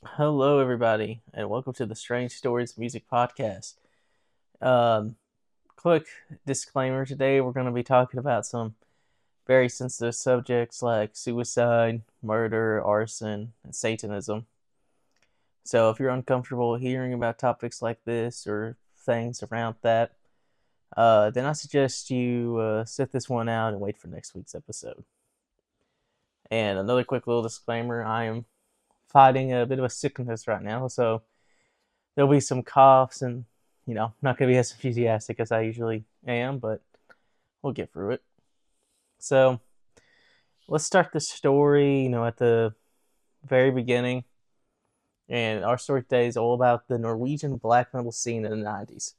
Hello, everybody, and welcome to the Strange Stories Music Podcast. Um, Quick disclaimer today we're going to be talking about some very sensitive subjects like suicide, murder, arson, and Satanism. So, if you're uncomfortable hearing about topics like this or things around that, then I suggest you sit this one out and wait for next week's episode. And another quick little disclaimer I am fighting a bit of a sickness right now, so there'll be some coughs and not going to be as enthusiastic as I usually am, but we'll get through it. So let's start the story at the very beginning. And our story today is all about the Norwegian black metal scene in the 90s.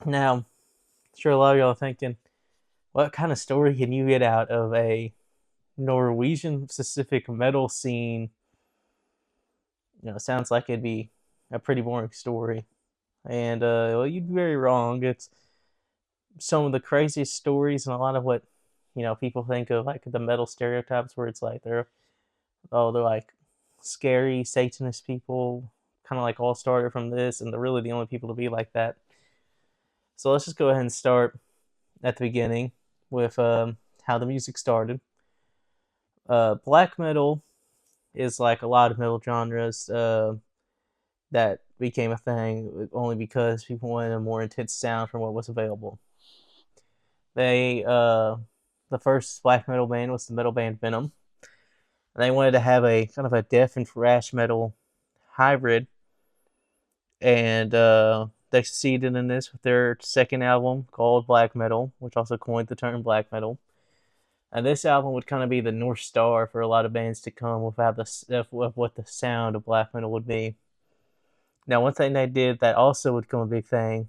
Now, sure, a lot of y'all are thinking, what kind of story can you get out of a Norwegian specific metal scene? It sounds like it'd be a pretty boring story. And well, you'd be very wrong. It's some of the craziest stories and a lot of what people think of like the metal stereotypes where it's like they're like scary Satanist people, kind of like all started from this, and they're really the only people to be like that. So let's just go ahead and start at the beginning with how the music started. Black metal is like a lot of metal genres that became a thing only because people wanted a more intense sound from what was available. They the first black metal band was the metal band Venom. And they wanted to have a kind of a death and thrash metal hybrid, and they succeeded in this with their second album called Black Metal, which also coined the term black metal. And this album would kind of be the North Star for a lot of bands to come with what the sound of black metal would be. Now, one thing they did that also would become a big thing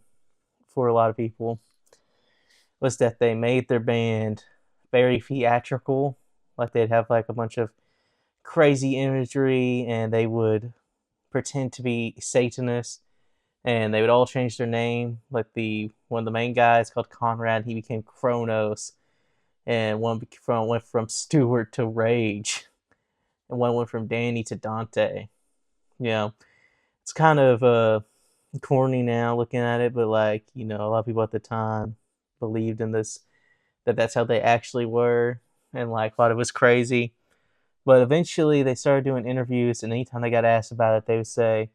for a lot of people was that they made their band very theatrical. Like they'd have like a bunch of crazy imagery, and they would pretend to be Satanists, and they would all change their name. Like the one of the main guys called Conrad, he became Kronos, and went from Stewart to Rage, and one went from Danny to Dante. Yeah, it's kind of corny now looking at it, but like a lot of people at the time believed in this, that's how they actually were, and like thought it was crazy. But eventually they started doing interviews, and anytime they got asked about it, they would say,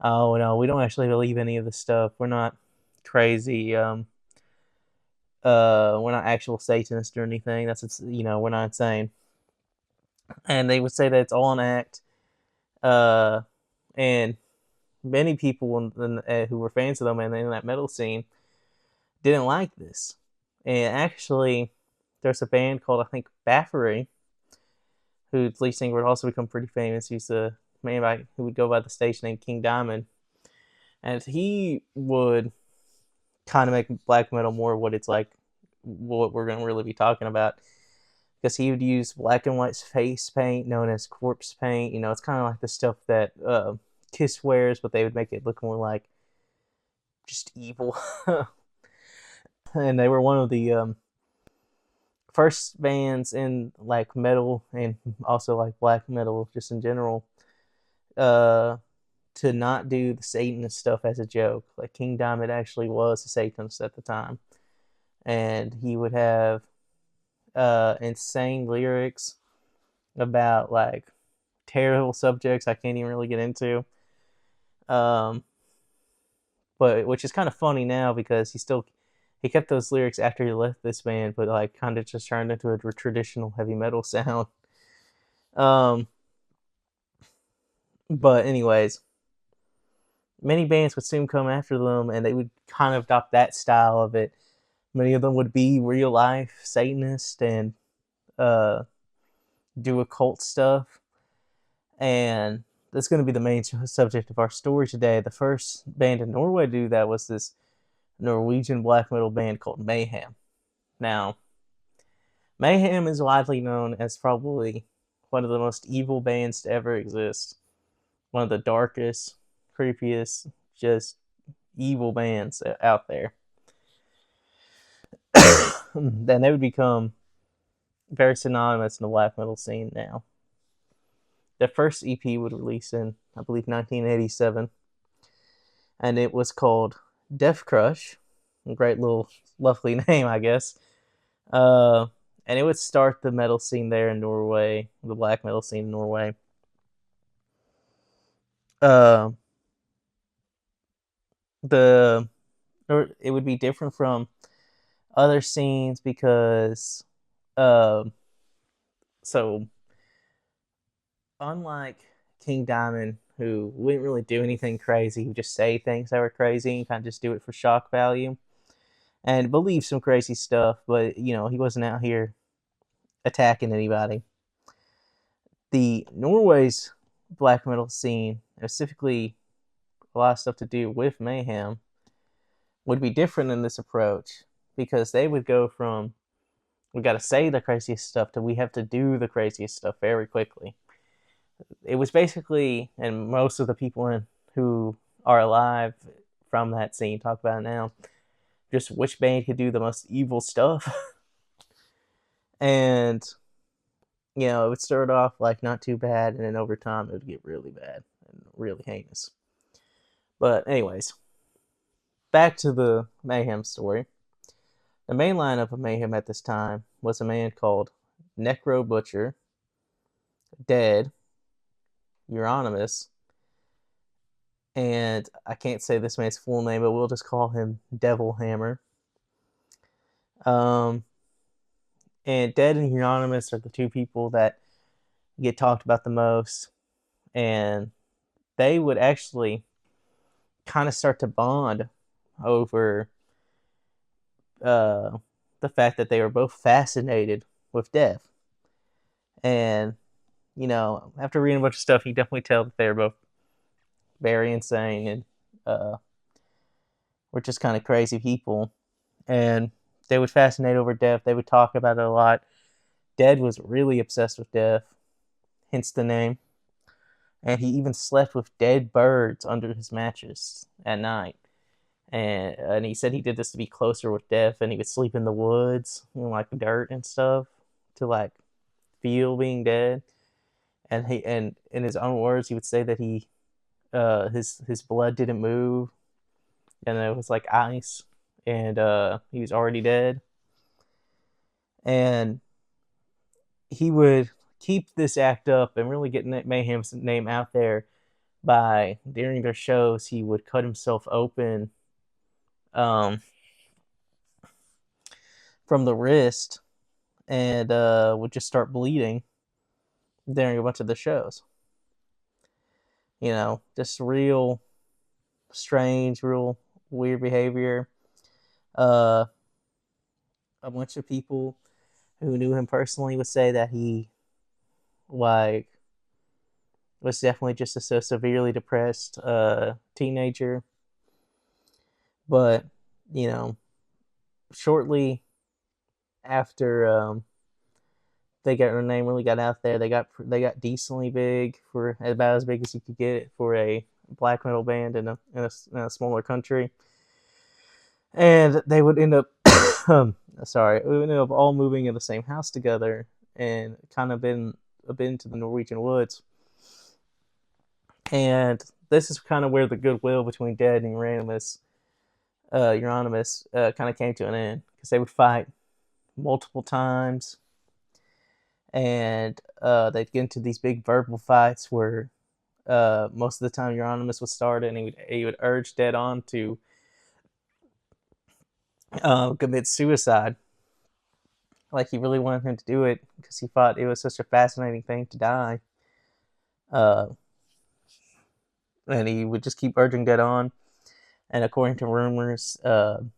"Oh no, we don't actually believe any of this stuff. We're not crazy. We're not actual Satanists or anything. We're not insane." And they would say that it's all an act. Uh, and many people who were fans of them and in that metal scene didn't like this. And actually, there's a band called, I think, Bathory, whose lead singer would also become pretty famous. He's a man who would go by the stage name King Diamond, and he would kind of make black metal more what it's like, what we're going to really be talking about, because he would use black and white face paint known as corpse paint. It's kind of like the stuff that Kiss wears, but they would make it look more like just evil. And they were one of the first bands in like metal and also like black metal just in general uh to not do the Satanist stuff as a joke. Like King Diamond actually was a Satanist at the time, and he would have insane lyrics about like terrible subjects I can't even really get into. Um, but which is kind of funny now because he kept those lyrics after he left this band, but like kind of just turned into a traditional heavy metal sound. Um, but anyways, many bands would soon come after them, and they would kind of adopt that style of it. Many of them would be real life Satanists and uh, do occult stuff. And that's going to be the main subject of our story today. The first band in Norway to do that was this Norwegian black metal band called Mayhem. Now, Mayhem is widely known as probably one of the most evil bands to ever exist. One of the darkest, creepiest, just evil bands out there. Then they would become very synonymous in the black metal scene now. their first EP would release in, I believe, 1987, and it was called Death Crush. A great little lovely name, I guess. Uh, and it would start the metal scene there in Norway, the black metal scene in Norway. Uh, the or it would be different from other scenes because, um, so unlike King Diamond, who wouldn't really do anything crazy, he would just say things that were crazy and kind of just do it for shock value and believe some crazy stuff, but he wasn't out here attacking anybody. The Norway's black metal scene, specifically a lot of stuff to do with mayhem, would be different in this approach because they would go from we got to say the craziest stuff to we have to do the craziest stuff very quickly. It was basically, and most of the people who are alive from that scene talk about it now, just which band could do the most evil stuff. And it would start off like not too bad, and then over time it would get really bad and really heinous. But anyways, back to the Mayhem story. The main lineup of Mayhem at this time was a man called Necro Butcher, Dead, Euronymous, and I can't say this man's full name, but we'll just call him Devil Hammer. And Dead and Euronymous are the two people that get talked about the most, and they would actually kind of start to bond over the fact that they were both fascinated with death. And after reading a bunch of stuff, you definitely tell that they're both very insane and were just kind of crazy people. And they would fascinate over death. They would talk about it a lot. Dead was really obsessed with death, hence the name. And he even slept with dead birds under his mattress at night. And he said he did this to be closer with death, and he would sleep in the woods, like dirt and stuff, to like feel being dead. And in his own words, he would say that his blood didn't move, and it was like ice, and he was already dead. And he would keep this act up and really get Mayhem's name out there by, during their shows, he would cut himself open from the wrist and would just start bleeding during a bunch of the shows. Just real strange, real weird behavior. A bunch of people who knew him personally would say that he was definitely just a so severely depressed teenager. But shortly after their name really got out there, they got decently big, for about as big as you could get for a black metal band in a smaller country. And they would end up we ended up all moving in the same house together and kind of been a bit into the Norwegian woods. And this is kind of where the goodwill between Dead and Euronymous kind of came to an end, because they would fight multiple times, and they'd get into these big verbal fights where most of the time Euronymous would start it, and he would urge Dead on to commit suicide. Like, he really wanted him to do it because he thought it was such a fascinating thing to die. And he would just keep urging Dead on. And according to rumors, Dead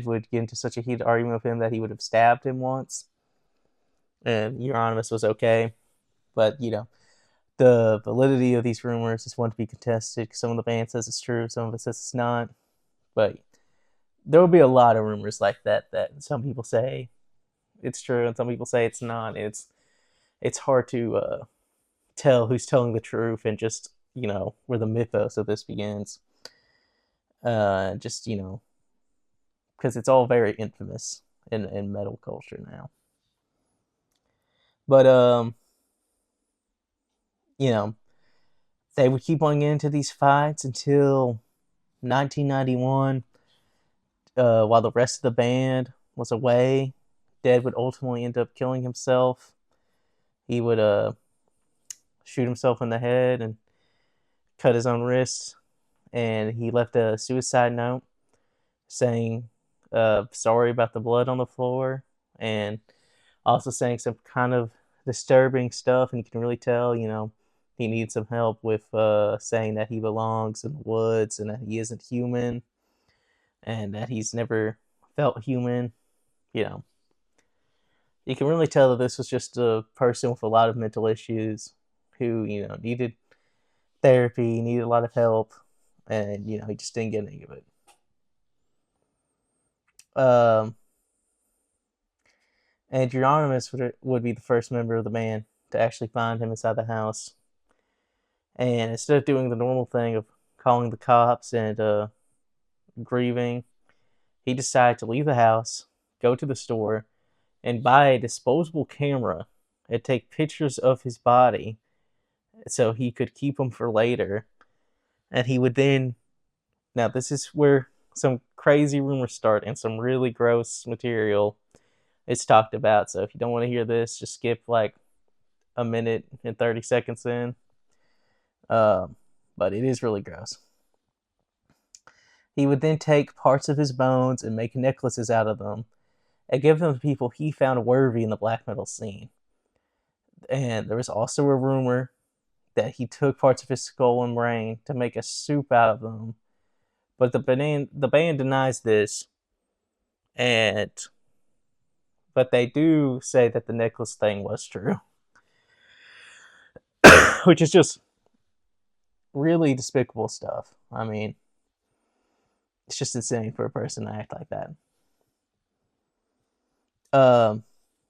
would get into such a heated argument with him that he would have stabbed him once. And Euronymous was okay. But, the validity of these rumors is one to be contested. Some of the band says it's true, some of it says it's not. But there will be a lot of rumors like that some people say it's true and some people say it's not. It's hard to tell who's telling the truth, and just where the mythos of this begins. Just because it's all very infamous in metal culture now. But you know, they would keep on getting into these fights until 1991, while the rest of the band was away. Dead would ultimately end up killing himself. He would shoot himself in the head and cut his own wrists, and he left a suicide note saying sorry about the blood on the floor, and also saying some kind of disturbing stuff. And you can really tell, he needs some help with saying that he belongs in the woods and that he isn't human and that he's never felt human. You know, you can really tell that this was just a person with a lot of mental issues who, needed therapy, needed a lot of help, and, he just didn't get any of it. Um, and Euronymous would be the first member of the band to actually find him inside the house. And instead of doing the normal thing of calling the cops and grieving, he decided to leave the house, go to the store, and buy a disposable camera and take pictures of his body so he could keep them for later. And he would then, now this is where some crazy rumors start and some really gross material is talked about. So if you don't want to hear this, just skip like a minute and 30 seconds in. But it is really gross. He would then take parts of his bones and make necklaces out of them and give them to people he found worthy in the black metal scene. And there was also a rumor that he took parts of his skull and brain to make a soup out of them. But the band denies this, but they do say that the necklace thing was true, which is just really despicable stuff. I mean, it's just insane for a person to act like that.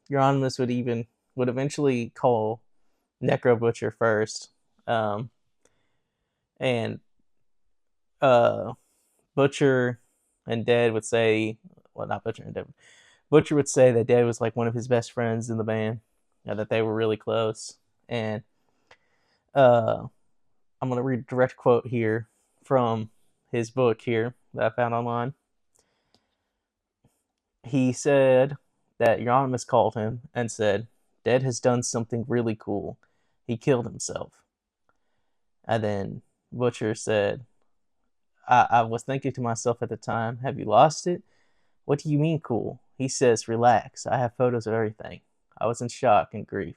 Euronymous would eventually call Necro Butcher first, and Butcher and Dead would say, well, not Butcher and Dead. Butcher would say that Dead was like one of his best friends in the band, and that they were really close. And I'm gonna read a direct quote here from his book here that I found online. He said that Euronymous called him and said, "Dead has done something really cool. He killed himself." And then Butcher said, I was thinking to myself at the time, have you lost it? What do you mean cool? He says, relax. I have photos of everything. I was in shock and grief.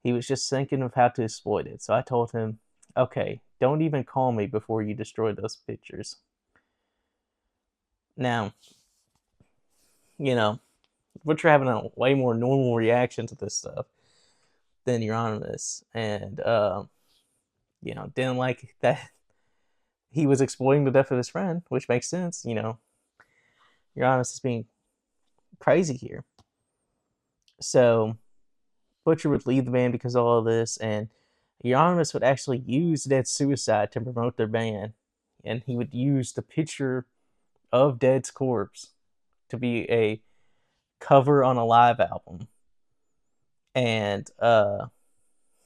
He was just thinking of how to exploit it. So I told him, okay, don't even call me before you destroy those pictures. Now, Butcher having a way more normal reaction to this stuff than Euronymous. And, didn't like that he was exploiting the death of his friend, which makes sense. Euronymous is being crazy here. So Butcher would leave the band because of all of this, and Euronymous would actually use Dead's suicide to promote their band, and he would use the picture of Dead's corpse to be a cover on a live album. And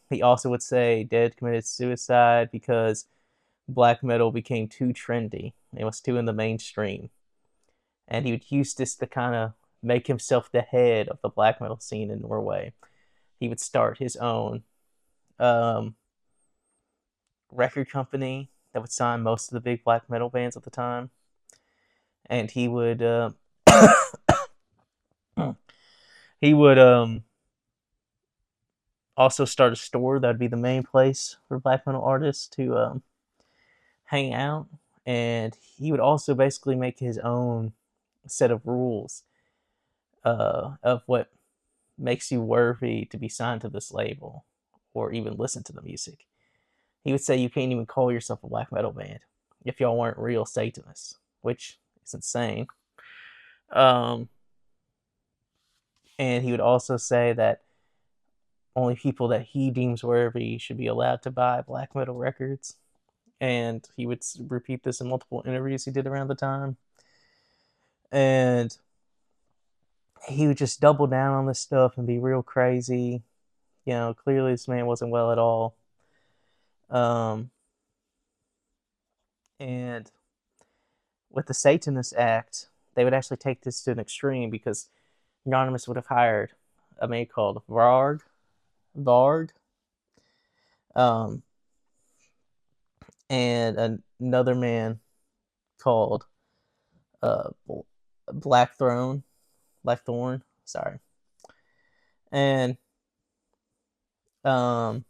he also would say Dead committed suicide because black metal became too trendy. It was too in the mainstream. And he would use this to kind of make himself the head of the black metal scene in Norway. He would start his own record company that would sign most of the big black metal bands at the time. And he would he would also start a store that would be the main place for black metal artists to hang out. And he would also basically make his own set of rules of what makes you worthy to be signed to this label or even listen to the music. He would say you can't even call yourself a black metal band if y'all weren't real Satanists, which is insane. And he would also say that only people that he deems worthy should be allowed to buy black metal records. And he would repeat this in multiple interviews he did around the time. And he would just double down on this stuff and be real crazy. Clearly this man wasn't well at all. Um, and with the Satanist Act, they would actually take this to an extreme because Euronymous would have hired a man called Varg, um, and another man called uh, Blackthorn, Blackthorn, sorry, and um,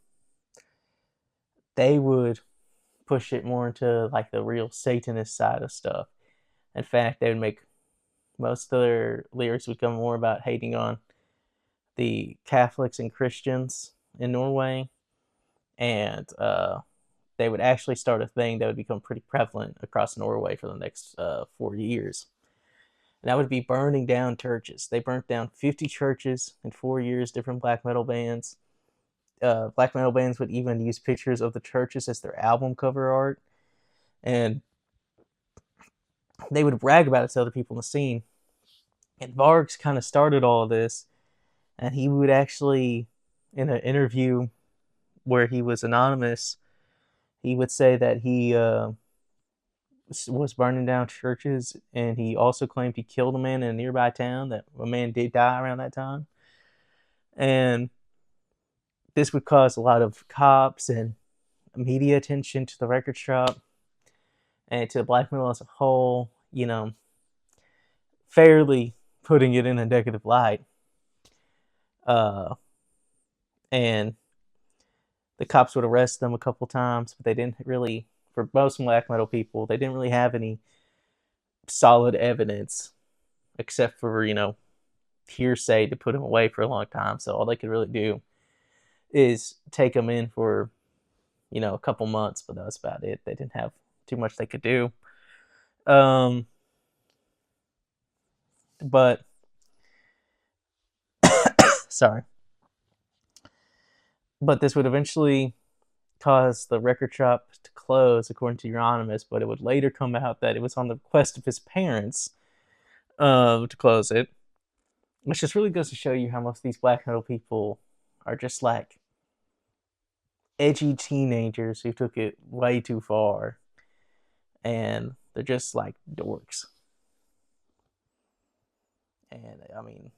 they would push it more into like the real Satanist side of stuff. In fact, they would make most of their lyrics become more about hating on the Catholics and Christians in Norway, and they would actually start a thing that would become pretty prevalent across Norway for the next 4 years. And that would be burning down churches. They burnt down 50 churches in 4 years, different black metal bands. Black metal bands would even use pictures of the churches as their album cover art. And they would brag about it to other people in the scene. And Vargs kind of started all of this. And he would actually, in an interview where he was anonymous, he would say that he was burning down churches, and he also claimed he killed a man in a nearby town. That a man did die around that time, and this would cause a lot of cops and media attention to the record shop and to black metal as a whole. Fairly putting it in a negative light. And the cops would arrest them a couple times, but they didn't really. For most black metal people, they didn't really have any solid evidence except for hearsay to put him away for a long time. So all they could really do is take him in for a couple months, but that was about it. They didn't have too much they could do. But sorry, but this would eventually cause the record shop to close, according to Euronymous. But it would later come out that it was on the request of his parents to close it, which just really goes to show you how most of these black metal people are just like edgy teenagers who took it way too far, and they're just like dorks. And I mean,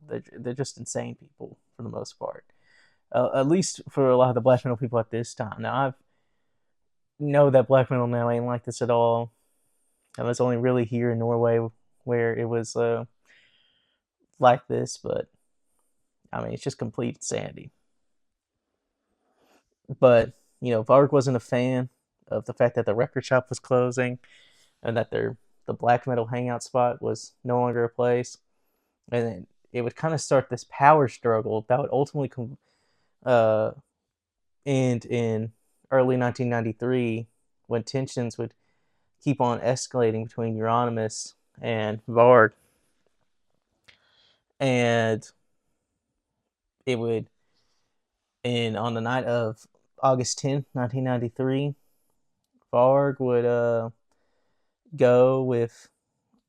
they're just insane people for the most part. At least for a lot of the black metal people at this time. Now I know that black metal now ain't like this at all. I was only really here in Norway where it was like this, but I mean it's just complete insanity. But Varg wasn't a fan of the fact that the record shop was closing and that the black metal hangout spot was no longer a place, and then it would kind of start this power struggle that would ultimately end in early 1993 when tensions would keep on escalating between Euronymous and Varg, and it would end on the night of August 10th, 1993. Varg would go with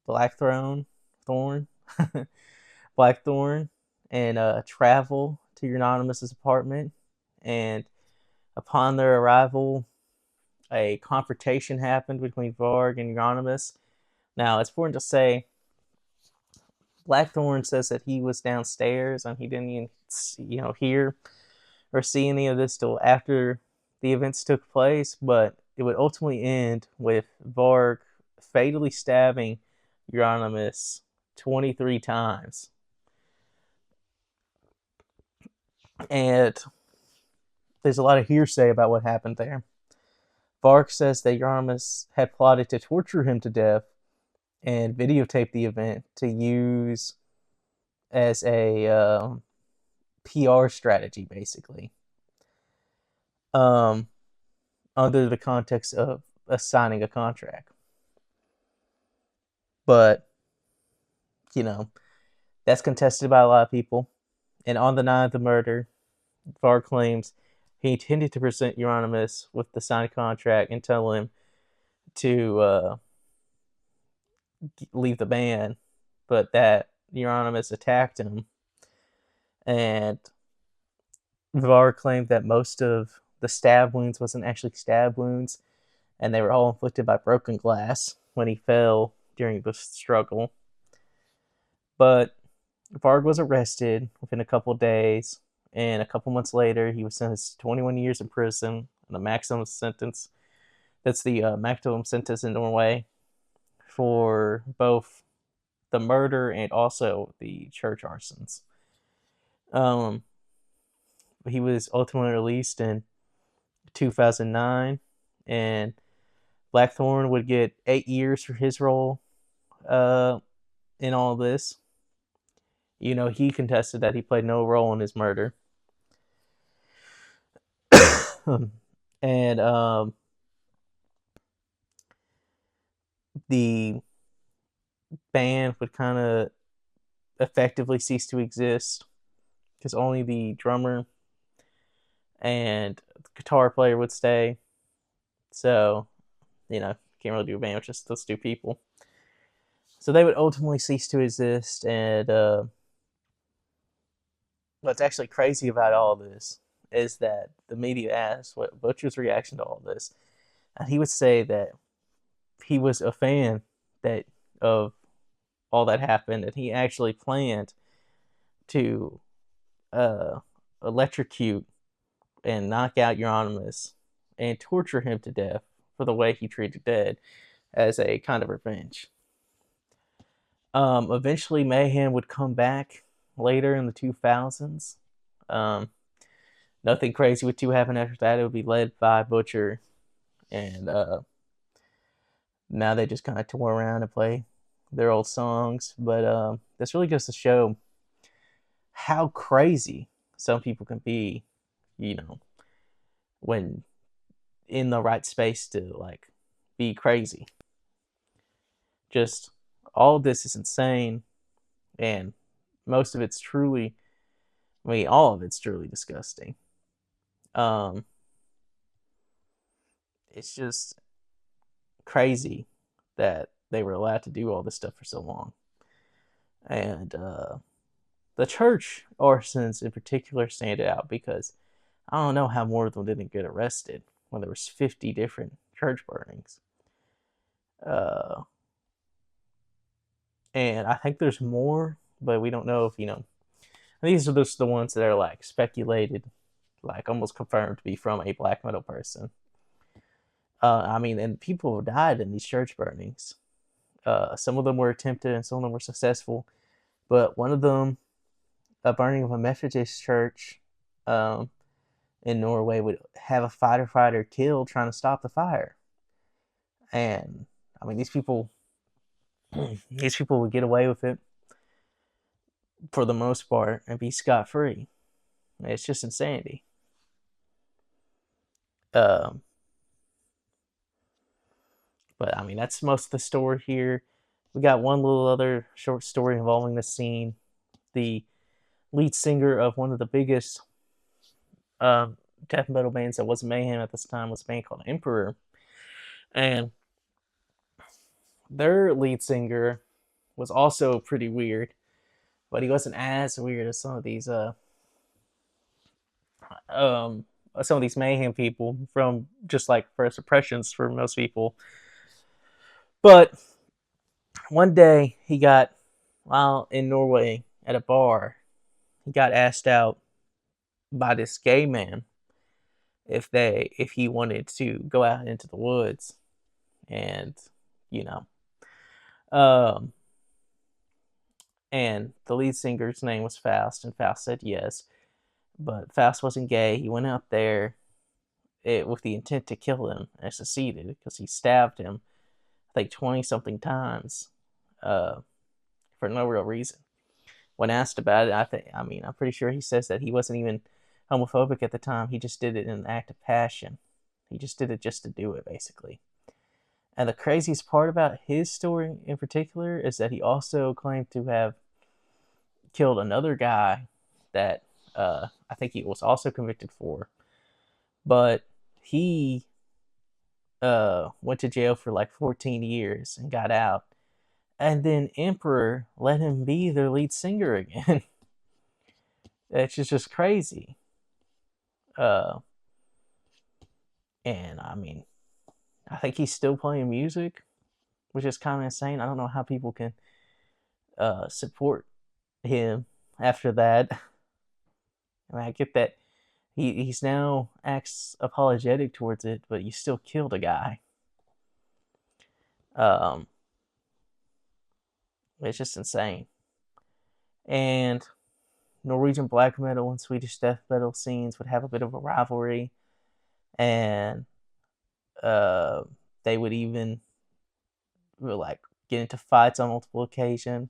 Blackthorn, Blackthorn, and travel to Euronymous' apartment. And upon their arrival, a confrontation happened between Varg and Euronymous. Now, it's important to say, Blackthorn says that he was downstairs and he didn't even, hear or see any of this till after the events took place. But it would ultimately end with Varg fatally stabbing Euronymous 23 times. And there's a lot of hearsay about what happened there. Varg says that Euronymous had plotted to torture him to death and videotape the event to use as a PR strategy, basically, under the context of signing a contract. But, that's contested by a lot of people. And on the night of the murder, Varg claims he intended to present Euronymous with the signed contract and tell him to leave the band, but that Euronymous attacked him. And Varg claimed that most of the stab wounds wasn't actually stab wounds, and they were all inflicted by broken glass when he fell during the struggle. But Varg was arrested within a couple days, and a couple months later, he was sentenced to 21 years in prison, the maximum sentence. That's the maximum sentence in Norway for both the murder and also the church arsons. He was ultimately released in 2009, and Blackthorne would get 8 years for his role in all this. He contested that he played no role in his murder. And the band would kind of effectively cease to exist because only the drummer and the guitar player would stay. So, can't really do a band with just those two people. So they would ultimately cease to exist. And what's actually crazy about all this is that the media asked what Butcher's reaction to all this, and he would say that he was a fan of all that happened, and he actually planned to electrocute and knock out Euronymous and torture him to death for the way he treated Dead as a kind of revenge. Eventually, Mayhem would come back later in the 2000s. Nothing crazy would happen after that. It would be led by Butcher, and now they just kind of tour around and play their old songs. But this really goes to show how crazy some people can be, when in the right space to be crazy. Just all of this is insane, and most of it's truly, all of it's truly disgusting. It's just crazy that they were allowed to do all this stuff for so long. And the church arsons in particular stand out because I don't know how more of them didn't get arrested when there was 50 different church burnings. And I think there's more, but we don't know if, these are just the ones that are speculated, almost confirmed to be from a black metal person. And people have died in these church burnings. Some of them were attempted and some of them were successful. But one of them, a burning of a Methodist church in Norway, would have a fighter killed trying to stop the fire. And, these people would get away with it for the most part and be scot-free. It's just insanity. But that's most of the story here. We got one little other short story involving this scene. The lead singer of one of the biggest death metal bands that wasn't Mayhem at this time was a band called Emperor. And their lead singer was also pretty weird, but he wasn't as weird as some of these Mayhem people from just first impressions for most people. But one day while in Norway at a bar, he got asked out by this gay man if he wanted to go out into the woods and and the lead singer's name was Faust, and Faust said yes, but Faust wasn't gay. He went out there with the intent to kill him and succeeded because he stabbed him 20 something times for no real reason. When asked about it, I'm pretty sure he says that he wasn't even homophobic at the time. He just did it in an act of passion. He just did it just to do it, basically. And the craziest part about his story in particular is that he also claimed to have killed another guy that I think he was also convicted for. But he went to jail for 14 years and got out. And then Emperor let him be their lead singer again. It's just crazy. And I mean, I think he's still playing music, which is kind of insane. I don't know how people can support him after that. I mean, I get that he's now acts apologetic towards it, but you still killed a guy. Um, it's just insane. And Norwegian black metal and Swedish death metal scenes would have a bit of a rivalry, and uh, they would even like get into fights on multiple occasions.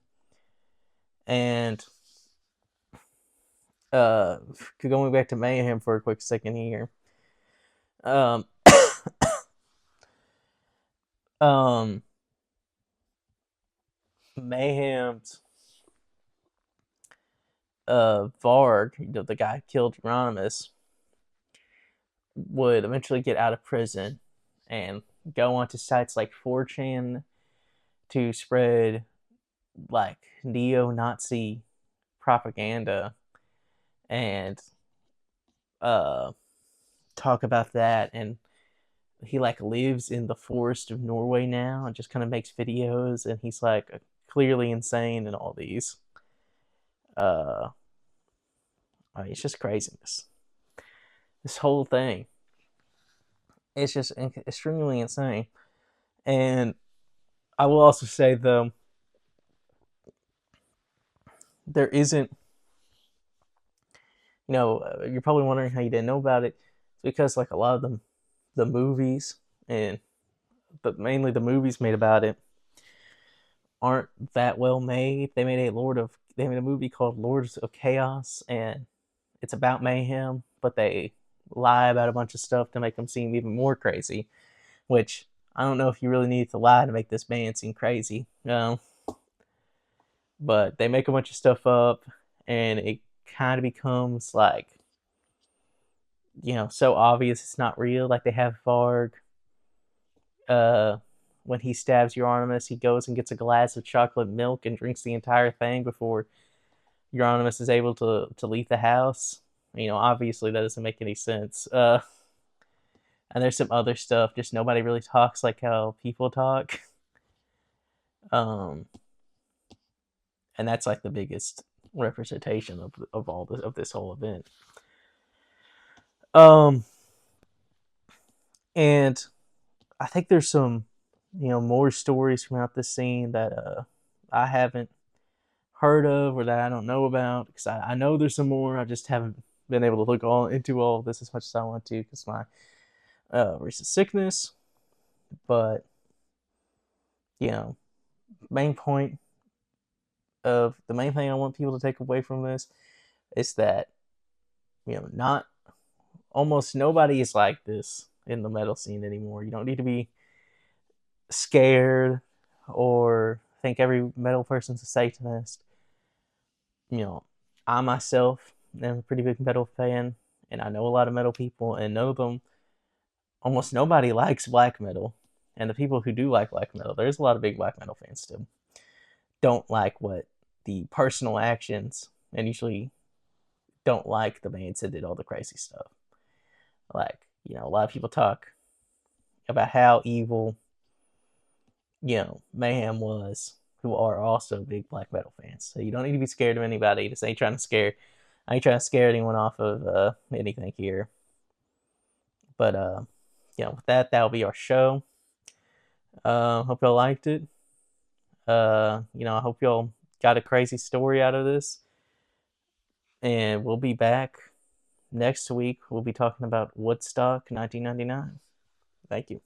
And uh, going back to Mayhem for a quick second here. Um, um, Mayhem's Varg, the guy who killed Euronymous, would eventually get out of prison and go onto sites like 4chan to spread like neo-Nazi propaganda and uh, talk about that. And he like lives in the forest of Norway now and just kind of makes videos. And he's like clearly insane in all these. Uh, I mean, it's just craziness. This whole thing, it's just extremely insane. And I will also say though, there isn't. You're probably wondering how you didn't know about it. It's because like a lot of the movies and but mainly the movies made about it aren't that well made. They made a movie called Lords of Chaos, and it's about mayhem, but they lie about a bunch of stuff to make them seem even more crazy. Which I don't know if you really need to lie to make this band seem crazy. But they make a bunch of stuff up, and it kind of becomes like so obvious it's not real. Like they have Varg. Uh, when he stabs Euronymous, he goes and gets a glass of chocolate milk and drinks the entire thing before Euronymous is able to leave the house. Obviously that doesn't make any sense. And there's some other stuff. Just nobody really talks like how people talk. Um, and that's like the biggest representation of all of this whole event. Um, and I think there's some more stories from out this scene that I haven't heard of or that I don't know about, because I know there's some more. I just haven't been able to look all into all of this as much as I want to because my recent sickness. But you know, main point of the main thing I want people to take away from this is that not almost nobody is like this in the metal scene anymore. You don't need to be scared or think every metal person's a Satanist. I myself am a pretty big metal fan, and I know a lot of metal people, and none of them, almost nobody likes black metal. And the people who do like black metal, there's a lot of big black metal fans still, don't like what the personal actions, and usually don't like the bands that did all the crazy stuff. Like, a lot of people talk about how evil, Mayhem was, who are also big black metal fans. So you don't need to be scared of anybody. Just I ain't trying to scare anyone off of anything here. But with that'll be our show. Hope y'all liked it. I hope y'all got a crazy story out of this. And we'll be back next week. We'll be talking about Woodstock 1999. Thank you.